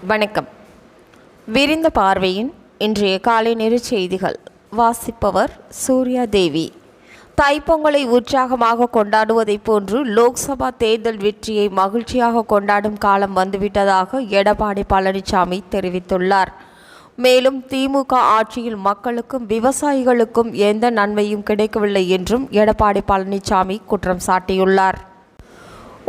வணக்கம். விரிந்த பார்வையின் இன்றைய காலை நேர செய்திகள் வாசிப்பவர் சூர்யா தேவி. தைப்பொங்கலை உற்சாகமாக கொண்டாடுவதைப் போன்று லோக்சபா தேர்தல் வெற்றியை மகிழ்ச்சியாக கொண்டாடும் காலம் வந்துவிட்டதாக எடப்பாடி பழனிசாமி தெரிவித்துள்ளார். மேலும் திமுக ஆட்சியில் மக்களுக்கும் விவசாயிகளுக்கும் எந்த நன்மையும் கிடைக்கவில்லை என்றும் எடப்பாடி பழனிசாமி குற்றம் சாட்டியுள்ளார்.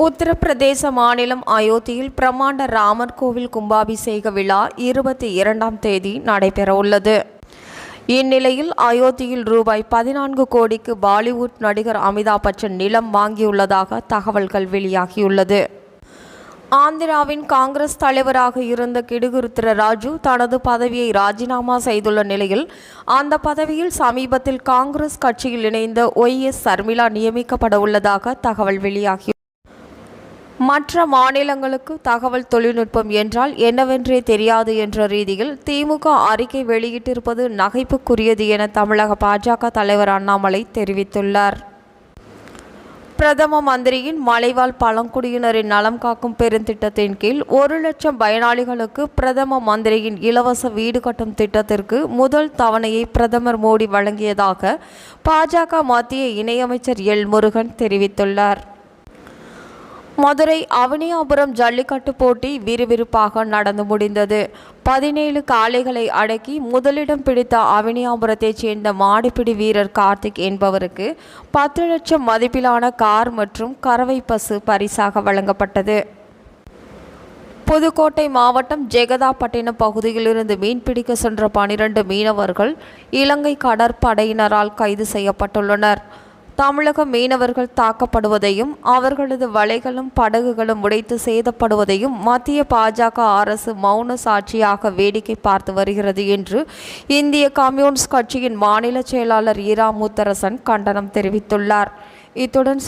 உத்தரப்பிரதேச மாநிலம் அயோத்தியில் பிரமாண்ட ராமர் கோவில் கும்பாபிஷேக விழா 22ஆம் தேதி நடைபெறவுள்ளது. இந்நிலையில் அயோத்தியில் ரூபாய் 14 கோடிக்கு பாலிவுட் நடிகர் அமிதாப் பச்சன் நிலம் வாங்கியுள்ளதாக தகவல்கள் வெளியாகியுள்ளது. ஆந்திராவின் காங்கிரஸ் தலைவராக இருந்த கிடுகுருத்திர ராஜு தனது பதவியை ராஜினாமா செய்துள்ள நிலையில் அந்த பதவியில் சமீபத்தில் காங்கிரஸ் கட்சியில் இணைந்த ஒய்.எஸ். சர்மிளா நியமிக்கப்பட உள்ளதாக தகவல் வெளியாகி மற்ற மாநிலங்களுக்கு தகவல் தொழில்நுட்பம் என்றால் என்னவென்றே தெரியாது என்ற ரீதியில் திமுக அறிக்கை வெளியிட்டிருப்பது நகைப்புக்குரியது என தமிழக பாஜக தலைவர் அண்ணாமலை தெரிவித்துள்ளார். பிரதம மந்திரியின் மலைவாழ் பழங்குடியினரின் நலம் காக்கும் பெருந்திட்டத்தின் கீழ் 1 லட்சம் பயனாளிகளுக்கு பிரதம மந்திரியின் இலவச வீடு கட்டும் திட்டத்திற்கு முதல் தவணையை பிரதமர் மோடி வழங்கியதாக பாஜக மத்திய இணையமைச்சர் எல். முருகன் தெரிவித்துள்ளார். மதுரை அவனியாபுரம் ஜல்லிக்கட்டு போட்டி விறுவிறுப்பாக நடந்து முடிந்தது. 17 காளைகளை அடக்கி முதலிடம் பிடித்த அவனியாபுரத்தைச் சேர்ந்த மாடுபிடி வீரர் கார்த்திக் என்பவருக்கு 10 லட்சம் மதிப்பிலான கார் மற்றும் கறவை பசு பரிசாக வழங்கப்பட்டது. புதுக்கோட்டை மாவட்டம் ஜெகதாப்பட்டினம் பகுதியிலிருந்து மீன்பிடிக்க சென்ற 12 மீனவர்கள் இலங்கை கடற்படையினரால் கைது செய்யப்பட்டுள்ளனர். தமிழக மீனவர்கள் தாக்கப்படுவதையும் அவர்களது வலைகளும் படகுகளும் உடைத்து சேதப்படுவதையும் மத்திய பாஜக அரசு மௌன சாட்சியாக வேடிக்கை பார்த்து வருகிறது என்று இந்திய கம்யூனிஸ்ட் கட்சியின் மாநில செயலாளர் இரா முத்தரசன் கண்டனம் தெரிவித்துள்ளார். இத்துடன்